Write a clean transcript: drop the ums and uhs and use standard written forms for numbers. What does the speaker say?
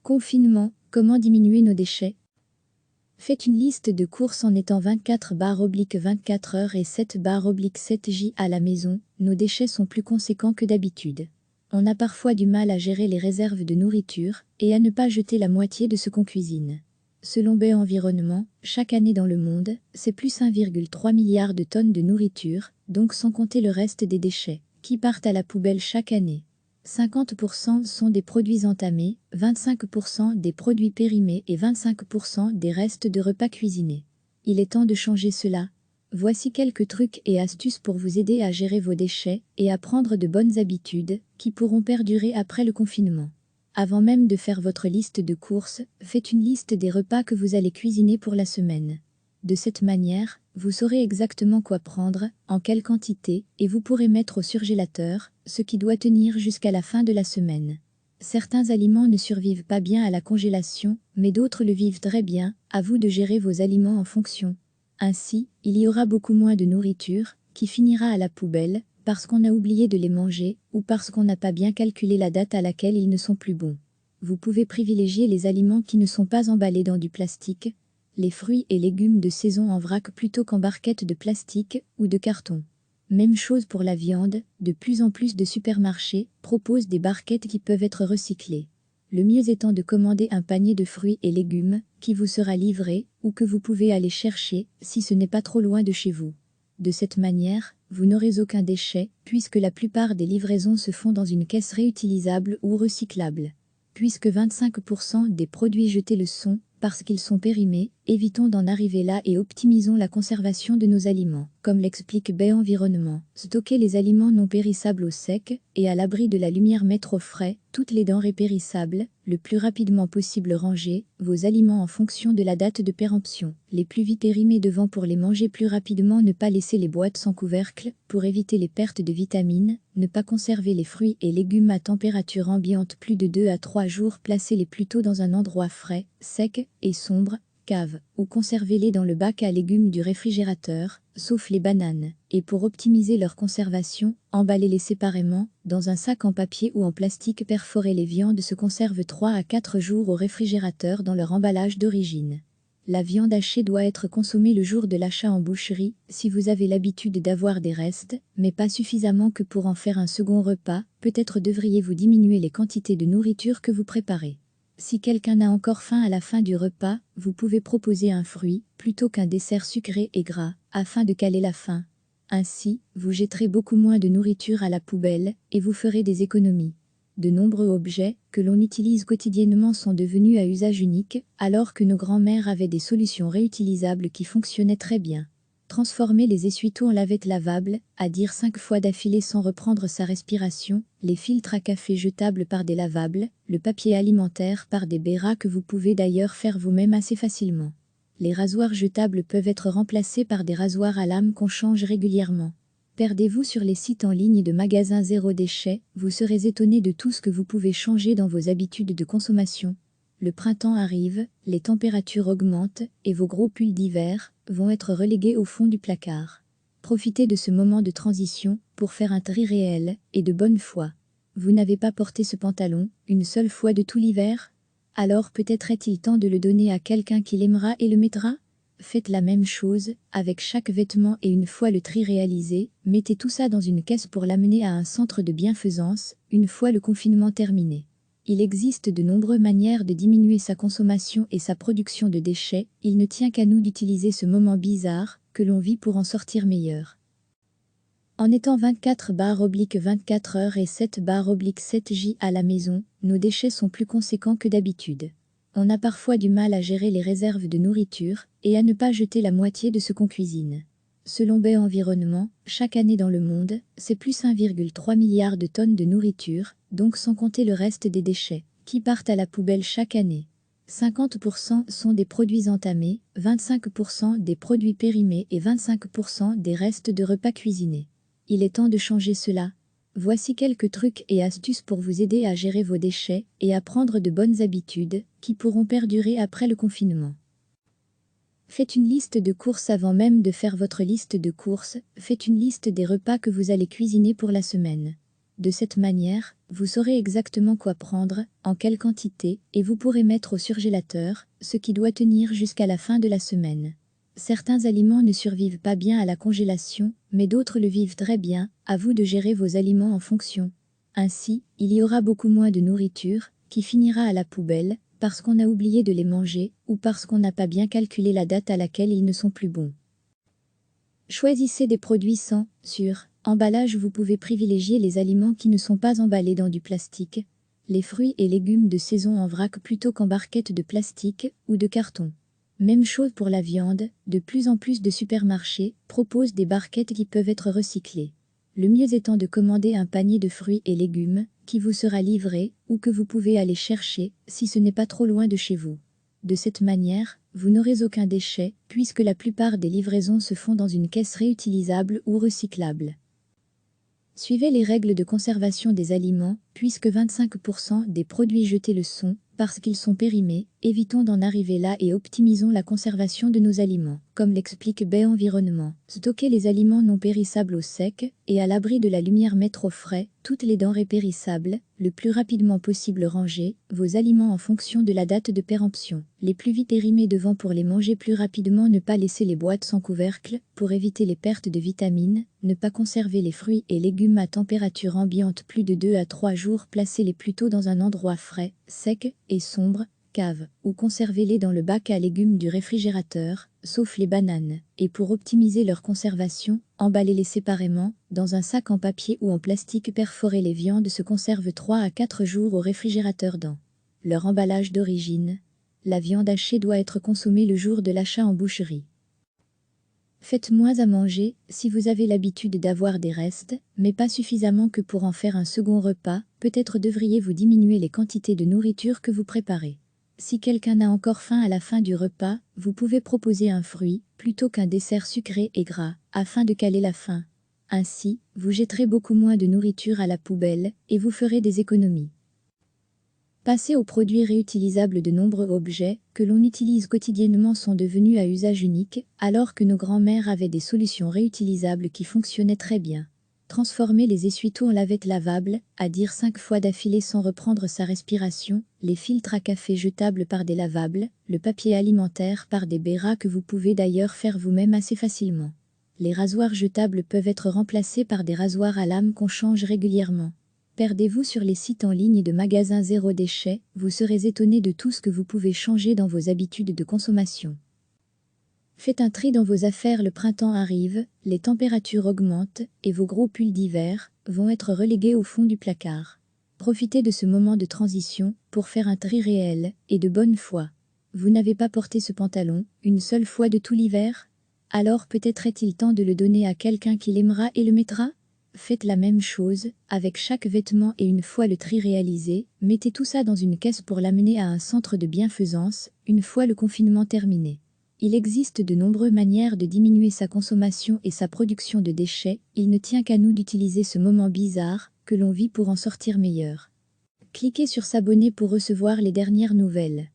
Confinement, comment diminuer nos déchets? Faites une liste de courses en étant 24/24 heures et 7/7 à la maison, nos déchets sont plus conséquents que d'habitude. On a parfois du mal à gérer les réserves de nourriture et à ne pas jeter la moitié de ce qu'on cuisine. Selon BE Environnement, chaque année dans le monde, c'est plus 1,3 milliard de tonnes de nourriture, donc sans compter le reste des déchets, qui partent à la poubelle chaque année. 50% sont des produits entamés, 25% des produits périmés et 25% des restes de repas cuisinés. Il est temps de changer cela. Voici quelques trucs et astuces pour vous aider à gérer vos déchets et à prendre de bonnes habitudes qui pourront perdurer après le confinement. Avant même de faire votre liste de courses, faites une liste des repas que vous allez cuisiner pour la semaine. De cette manière, vous saurez exactement quoi prendre, en quelle quantité, et vous pourrez mettre au surgélateur, ce qui doit tenir jusqu'à la fin de la semaine. Certains aliments ne survivent pas bien à la congélation, mais d'autres le vivent très bien, à vous de gérer vos aliments en fonction. Ainsi, il y aura beaucoup moins de nourriture, qui finira à la poubelle, parce qu'on a oublié de les manger, ou parce qu'on n'a pas bien calculé la date à laquelle ils ne sont plus bons. Vous pouvez privilégier les aliments qui ne sont pas emballés dans du plastique, les fruits et légumes de saison en vrac plutôt qu'en barquettes de plastique ou de carton. Même chose pour la viande, de plus en plus de supermarchés proposent des barquettes qui peuvent être recyclées. Le mieux étant de commander un panier de fruits et légumes, qui vous sera livré, ou que vous pouvez aller chercher, si ce n'est pas trop loin de chez vous. De cette manière, vous n'aurez aucun déchet, puisque la plupart des livraisons se font dans une caisse réutilisable ou recyclable. Puisque 25% des produits jetés le sont, parce qu'ils sont périmés, évitons d'en arriver là et optimisons la conservation de nos aliments. Comme l'explique BE Environnement, stocker les aliments non périssables au sec et à l'abri de la lumière, mettre au frais toutes les denrées périssables, le plus rapidement possible ranger vos aliments en fonction de la date de péremption, les plus vite périmés devant pour les manger plus rapidement, ne pas laisser les boîtes sans couvercle pour éviter les pertes de vitamines, ne pas conserver les fruits et légumes à température ambiante plus de 2 à 3 jours, placez-les plutôt dans un endroit frais, sec et sombre, cave, ou conservez-les dans le bac à légumes du réfrigérateur, sauf les bananes, et pour optimiser leur conservation, emballez-les séparément, dans un sac en papier ou en plastique perforé. Les viandes se conservent 3 à 4 jours au réfrigérateur dans leur emballage d'origine. La viande hachée doit être consommée le jour de l'achat en boucherie, si vous avez l'habitude d'avoir des restes, mais pas suffisamment que pour en faire un second repas, peut-être devriez-vous diminuer les quantités de nourriture que vous préparez. Si quelqu'un a encore faim à la fin du repas, vous pouvez proposer un fruit, plutôt qu'un dessert sucré et gras, afin de caler la faim. Ainsi, vous jetterez beaucoup moins de nourriture à la poubelle, et vous ferez des économies. De nombreux objets que l'on utilise quotidiennement sont devenus à usage unique, alors que nos grands-mères avaient des solutions réutilisables qui fonctionnaient très bien. Transformer les essuie-tout en lavettes lavables, à dire 5 fois d'affilée sans reprendre sa respiration, les filtres à café jetables par des lavables, le papier alimentaire par des béras que vous pouvez d'ailleurs faire vous-même assez facilement. Les rasoirs jetables peuvent être remplacés par des rasoirs à lame qu'on change régulièrement. Perdez-vous sur les sites en ligne de magasins zéro déchet, vous serez étonné de tout ce que vous pouvez changer dans vos habitudes de consommation. Le printemps arrive, les températures augmentent, et vos gros pulls d'hiver vont être relégués au fond du placard. Profitez de ce moment de transition pour faire un tri réel et de bonne foi. Vous n'avez pas porté ce pantalon une seule fois de tout l'hiver? Alors peut-être est-il temps de le donner à quelqu'un qui l'aimera et le mettra? Faites la même chose avec chaque vêtement et une fois le tri réalisé, mettez tout ça dans une caisse pour l'amener à un centre de bienfaisance, une fois le confinement terminé. Il existe de nombreuses manières de diminuer sa consommation et sa production de déchets, il ne tient qu'à nous d'utiliser ce moment bizarre que l'on vit pour en sortir meilleur. En étant 24/24 heures et 7/7 à la maison, nos déchets sont plus conséquents que d'habitude. On a parfois du mal à gérer les réserves de nourriture et à ne pas jeter la moitié de ce qu'on cuisine. Selon BE Environnement, chaque année dans le monde, c'est plus 1,3 milliard de tonnes de nourriture, donc sans compter le reste des déchets, qui partent à la poubelle chaque année. 50% sont des produits entamés, 25% des produits périmés et 25% des restes de repas cuisinés. Il est temps de changer cela. Voici quelques trucs et astuces pour vous aider à gérer vos déchets et à prendre de bonnes habitudes qui pourront perdurer après le confinement. Faites une liste de courses avant même de faire votre liste de courses, faites une liste des repas que vous allez cuisiner pour la semaine. De cette manière, vous saurez exactement quoi prendre, en quelle quantité, et vous pourrez mettre au surgélateur, ce qui doit tenir jusqu'à la fin de la semaine. Certains aliments ne survivent pas bien à la congélation, mais d'autres le vivent très bien, à vous de gérer vos aliments en fonction. Ainsi, il y aura beaucoup moins de nourriture, qui finira à la poubelle, parce qu'on a oublié de les manger, ou parce qu'on n'a pas bien calculé la date à laquelle ils ne sont plus bons. Choisissez des produits sans, sur, emballage. Vous pouvez privilégier les aliments qui ne sont pas emballés dans du plastique, les fruits et légumes de saison en vrac plutôt qu'en barquettes de plastique ou de carton. Même chose pour la viande, de plus en plus de supermarchés proposent des barquettes qui peuvent être recyclées. Le mieux étant de commander un panier de fruits et légumes, qui vous sera livré, ou que vous pouvez aller chercher, si ce n'est pas trop loin de chez vous. De cette manière, vous n'aurez aucun déchet, puisque la plupart des livraisons se font dans une caisse réutilisable ou recyclable. Suivez les règles de conservation des aliments, puisque 25% des produits jetés le sont, parce qu'ils sont périmés, évitons d'en arriver là et optimisons la conservation de nos aliments. Comme l'explique BE Environnement, stocker les aliments non périssables au sec, et à l'abri de la lumière, mettre au frais toutes les denrées périssables, le plus rapidement possible. Ranger vos aliments en fonction de la date de péremption, les plus vite périmés devant pour les manger plus rapidement. Ne pas laisser les boîtes sans couvercle, pour éviter les pertes de vitamines. Ne pas conserver les fruits et légumes à température ambiante plus de 2 à 3 jours. Placez-les plutôt dans un endroit frais, sec et sombre, cave, ou conservez-les dans le bac à légumes du réfrigérateur, sauf les bananes, et pour optimiser leur conservation, emballez-les séparément, dans un sac en papier ou en plastique perforé. Les viandes se conservent 3 à 4 jours au réfrigérateur dans leur emballage d'origine. La viande hachée doit être consommée le jour de l'achat en boucherie. Faites moins à manger, si vous avez l'habitude d'avoir des restes, mais pas suffisamment que pour en faire un second repas. Peut-être devriez-vous diminuer les quantités de nourriture que vous préparez. Si quelqu'un a encore faim à la fin du repas, vous pouvez proposer un fruit, plutôt qu'un dessert sucré et gras, afin de caler la faim. Ainsi, vous jetterez beaucoup moins de nourriture à la poubelle, et vous ferez des économies. Passer aux produits réutilisables. De nombreux objets que l'on utilise quotidiennement sont devenus à usage unique, alors que nos grands-mères avaient des solutions réutilisables qui fonctionnaient très bien. Transformer les essuie-tout en lavettes lavables, à dire 5 fois d'affilée sans reprendre sa respiration, les filtres à café jetables par des lavables, le papier alimentaire par des béras que vous pouvez d'ailleurs faire vous-même assez facilement. Les rasoirs jetables peuvent être remplacés par des rasoirs à lame qu'on change régulièrement. Perdez-vous sur les sites en ligne de magasins zéro déchet, vous serez étonné de tout ce que vous pouvez changer dans vos habitudes de consommation. Faites un tri dans vos affaires. Le printemps arrive, les températures augmentent, et vos gros pulls d'hiver vont être relégués au fond du placard. Profitez de ce moment de transition pour faire un tri réel et de bonne foi. Vous n'avez pas porté ce pantalon une seule fois de tout l'hiver? Alors peut-être est-il temps de le donner à quelqu'un qui l'aimera et le mettra? Faites la même chose avec chaque vêtement et une fois le tri réalisé, mettez tout ça dans une caisse pour l'amener à un centre de bienfaisance, une fois le confinement terminé. Il existe de nombreuses manières de diminuer sa consommation et sa production de déchets. Il ne tient qu'à nous d'utiliser ce moment bizarre que l'on vit pour en sortir meilleur. Cliquez sur s'abonner pour recevoir les dernières nouvelles.